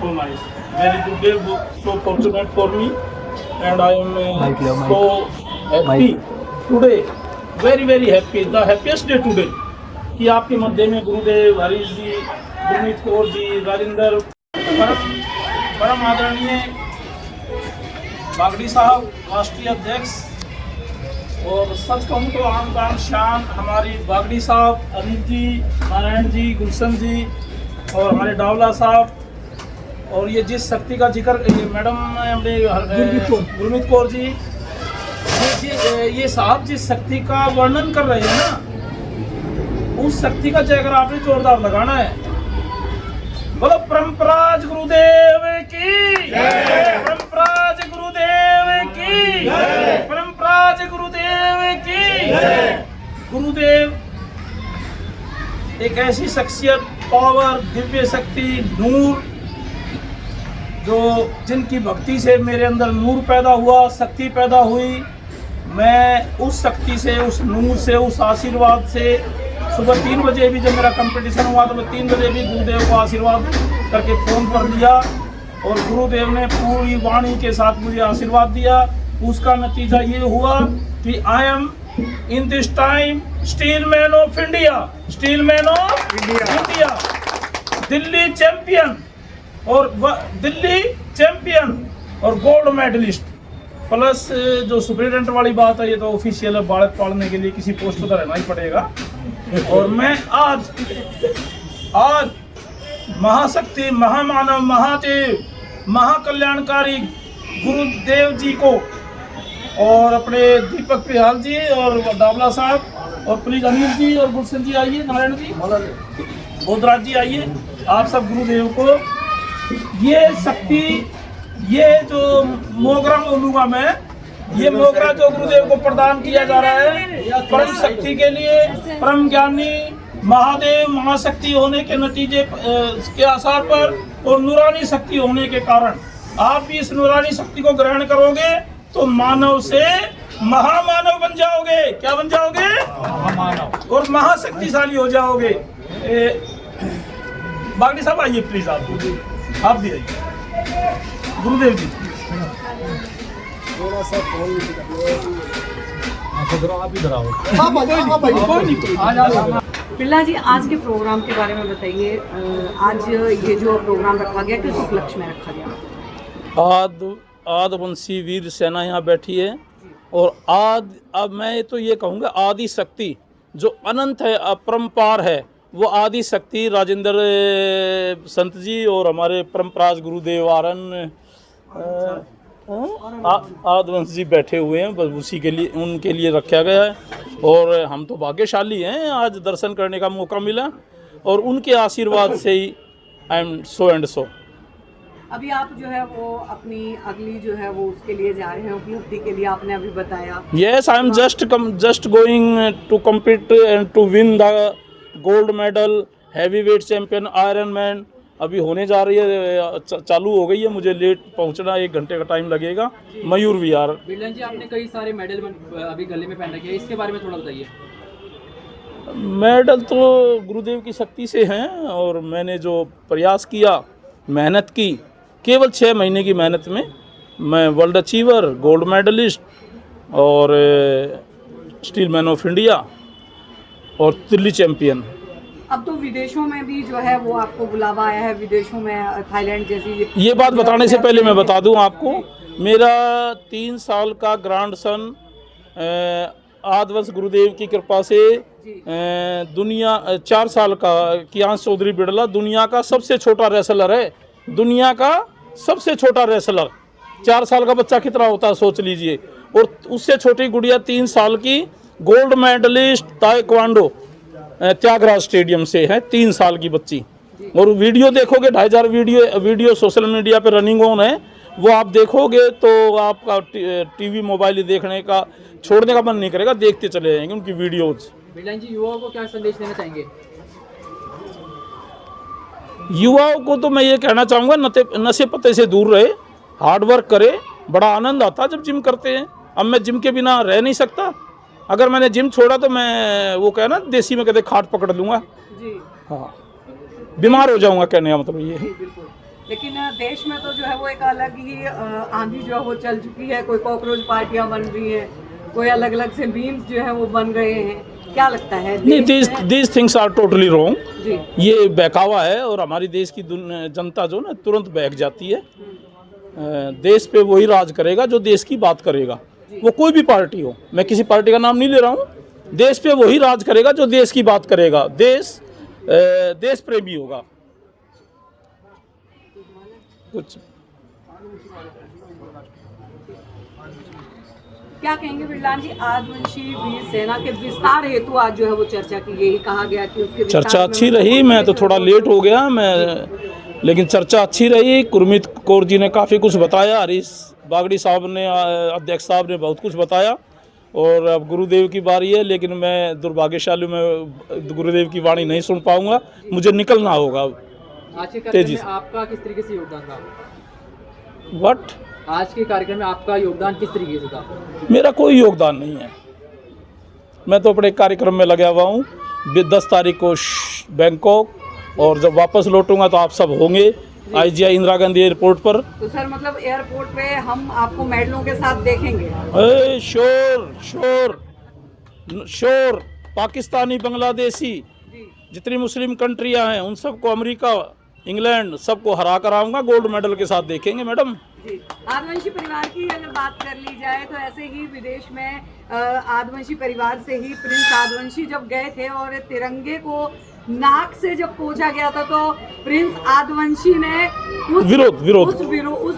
so nice. Very good day, so fortunate for me, and I am so happy today. Very very happy. The happiest day today. कि आपके मध्य में गुरुदेव हरीश जी, गुरमीत कौर जी, राजेंद्र, परम आदरणीय बागड़ी साहब, राष्ट्रीय अध्यक्ष, और सच कहूँ तो आम बान शान हमारी बागड़ी साहब, अनिल जी, नारायण जी, गुलशन जी और हमारे डावला साहब, और ये जिस शक्ति का जिक्र ये मैडम अपने गुरमीत कौर जी, ये साहब जिस शक्ति का वर्णन कर रहे हैं ना, उस शक्ति का जयकारा आपने जोरदार लगाना है। बोलो परमपराज गुरुदेव की जय, परमपराज गुरुदेव की जय, परमपराज गुरुदेव की जय। गुरुदेव एक ऐसी शख्सियत, पावर, दिव्य शक्ति, नूर, जो जिनकी भक्ति से मेरे अंदर नूर पैदा हुआ, शक्ति पैदा हुई। मैं उस शक्ति से, उस नूर से, उस आशीर्वाद से सुबह 3 बजे भी जब मेरा कंपटीशन हुआ तो मैं 3 बजे भी गुरुदेव को आशीर्वाद करके फ़ोन पर दिया, और गुरुदेव ने पूरी वाणी के साथ मुझे आशीर्वाद दिया। उसका नतीजा ये हुआ कि I am in this time steel man of India, steel man of India, Delhi champion, और दिल्ली चैंपियन और गोल्ड मेडलिस्ट, प्लस जो सुप्रिटेंडेंट वाली बात है ये तो ऑफिशियल है, बालक पालने के लिए किसी पोस्ट पर रहना ही पड़ेगा। और मैं आज महाशक्ति, महामानव, महादेव, महाकल्याणकारी गुरुदेव जी को और अपने दीपक पिहाल जी और डावला साहब और प्लीज अनिल जी और गुलशन जी आइए, नारायण जी, बोधराज जी आइए, आप सब गुरुदेव को ये शक्ति, ये जो मोगरा बोलूँगा मैं, ये मोगरा जो गुरुदेव को प्रदान किया जा रहा है परम शक्ति के लिए, परम ज्ञानी महादेव महाशक्ति होने के नतीजे के आधार पर और नूरानी शक्ति होने के कारण आप भी इस नूरानी शक्ति को ग्रहण करोगे तो मानव से महामानव बन जाओगे। क्या बन जाओगे? महामानव, और महाशक्तिशाली हो जाओगे। बागड़ी साहब आइए प्लीज, आप भी आइए, गुरुदेव जी थोड़ा सा फोन आप इधर आओ। बिरला जी, आज के प्रोग्राम के बारे में बताइए। आज ये जो प्रोग्राम रखा गया किस उपलक्ष्य में रखा गया? आदिवंशी वीर सेना यहाँ बैठी है, और अब मैं तो ये कहूँगा आदि शक्ति जो अनंत है, अपरंपार है, वो आदि शक्ति राजेंद्र संत जी और हमारे परमपराज गुरुदेव आदिवंश जी बैठे हुए हैं, बस उसी के लिए, उनके लिए रखा गया है। और हम तो भाग्यशाली हैं, आज दर्शन करने का मौका मिला, और उनके आशीर्वाद से ही I am so and so. अभी आप जो है वो अपनी अगली जो है वो उसके लिए जा रहे हैं, उपलब्धि के लिए आपने अभी बताया। Yes, I am just going to compete and to win the gold medal heavy weight champion iron man. अभी होने जा रही है, चालू हो गई है, मुझे लेट पहुंचना, 1 घंटे का टाइम लगेगा। मयूर विहार। बिरला जी, आपने कई सारे मेडल अभी गले में पहन रखे हैं, इसके बारे में थोड़ा बताइए। मेडल तो गुरुदेव की शक्ति से हैं, और मैंने जो प्रयास किया, मेहनत की, केवल 6 महीने की मेहनत में मैं वर्ल्ड अचीवर, गोल्ड मेडलिस्ट और स्टील मैन ऑफ इंडिया और दिल्ली चैंपियन। अब तो विदेशों में भी जो है वो आपको बुलावा आया है, विदेशों में थाईलैंड जैसी। ये बात बताने से पहले मैं बता दूं आपको, मेरा 3 साल का ग्रैंड सन आदिवंश गुरुदेव की कृपा से दुनिया 4 साल का कियांश चौधरी बिड़ला दुनिया का सबसे छोटा रेसलर है, दुनिया का सबसे छोटा रेसलर। 4 साल का बच्चा कितना होता है सोच लीजिए, और उससे छोटी गुड़िया 3 साल की gold medalist taekwondo Thyagaraj stadium से है, 3 साल की बच्ची। और वीडियो देखोगे, 2500 वीडियो सोशल मीडिया पे रनिंग ऑन है, वो आप देखोगे तो आपका टीवी मोबाइल देखने का छोड़ने का मन नहीं करेगा, देखते चले जाएंगे उनकी वीडियोज। बिरला जी, युवाओं को क्या संदेश देना चाहेंगे? युवाओं को तो मैं ये कहना चाहूँगा, नशे पत्ते से दूर रहे, हार्ड वर्क करे। बड़ा आनंद आता जब जिम करते हैं। अब मैं जिम के बिना रह नहीं सकता, अगर मैंने जिम छोड़ा तो मैं वो कहना देसी में कहते खाट पकड़ लूँगा, जी, हाँ, बीमार हो जाऊँगा, कहने का मतलब ये है। लेकिन देश में तो जो है वो एक अलग ही आंधी जो है वो चल चुकी है। कोई कॉकरोच पार्टियां बन रही हैं, कोई अलग अलग से मीम्स जो है वो बन रहे हैं। क्या लगता है? नहीं, these things are totally wrong. जी ये बहकावा है और हमारी देश की जनता जो ना तुरंत बहक जाती है। देश पे वही राज करेगा जो देश की बात करेगा, वो कोई भी पार्टी हो। मैं किसी पार्टी का नाम नहीं ले रहा हूँ। देश पे वही राज करेगा जो देश की बात करेगा, देश प्रेमी होगा। कुछ क्या कहेंगे बिरलान जी, आदिवासी वीर सेना के विस्तार हेतु आज जो है वो चर्चा की गई, कहा गया कि उसके विस्तार चर्चा में अच्छी रही। मैं तो थोड़ा लेट हो गया लेकिन चर्चा अच्छी रही। गुरमीत कौर जी ने काफ़ी कुछ बताया, हरीश बागड़ी साहब ने, अध्यक्ष साहब ने बहुत कुछ बताया। और अब गुरुदेव की बारी है, लेकिन मैं दुर्भाग्यशाली में गुरुदेव की वाणी नहीं सुन पाऊंगा, मुझे निकलना होगा आज के तेजी कार्यक्रम में आपका किस तरीके से योगदान था? वट आज के कार्यक्रम में आपका योगदान किस तरीके से था? मेरा कोई योगदान नहीं है। मैं तो अपने कार्यक्रम में लगा हुआ हूँ। 10 तारीख को बैंकॉक, और जब वापस लौटूंगा तो आप सब होंगे IGI इंदिरा गांधी एयरपोर्ट पर। तो सर मतलब एयरपोर्ट पे हम आपको मेडलों के साथ देखेंगे? Sure sure sure. Pakistani, Bangladeshi, जितनी मुस्लिम कंट्रियां हैं उन सबको, अमेरिका, इंग्लैंड, सबको हरा कर आऊँगा। गोल्ड मेडल के साथ देखेंगे मैडम। जी, आदिवासी परिवार की अगर बात कर ली जाए तो ऐसे ही विदेश में आदिवासी परिवार से ही प्रिंस आदिवासी जब गए थे और तिरंगे को नाक से जब पहुंचा गया था, तो प्रिंस आदिवासी ने उस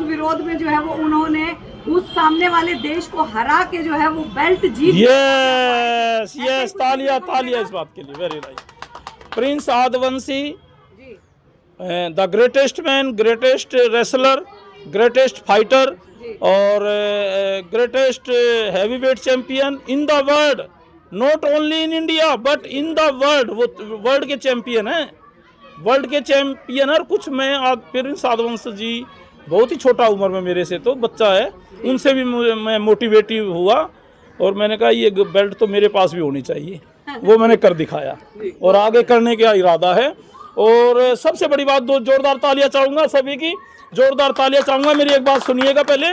विरोध में जो है वो उन्होंने उस सामने वाले देश को हरा के जो है वो बेल्ट जीत। यस, तालियां तालियां इस बात के लिए। Very right. Prince Adivasi, the greatest man, greatest wrestler, greatest fighter और greatest heavyweight champion in the world, not only in India but in the world. वो वर्ल्ड के चैंपियन हैं, वर्ल्ड के चैंपियन। और कुछ मैं प्रिंस आदिवासी जी बहुत ही छोटा उम्र में, मेरे से तो बच्चा है, उनसे भी मैं मोटिवेटिव हुआ और मैंने कहा ये बेल्ट तो मेरे पास भी होनी चाहिए। वो मैंने कर दिखाया और आगे करने का इरादा है। और सबसे बड़ी बात, दो जोरदार तालियां चाहूँगा, सभी की जोरदार तालियां चाहूँगा। मेरी एक बात सुनिएगा पहले,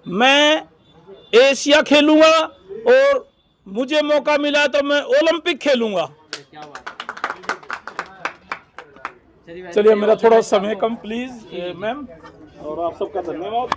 मैं एशिया खेलूँगा और मुझे मौका मिला तो मैं ओलंपिक खेलूँगा। चलिए, मेरा थोड़ा समय कम प्लीज़ मैम, और आप सबका धन्यवाद।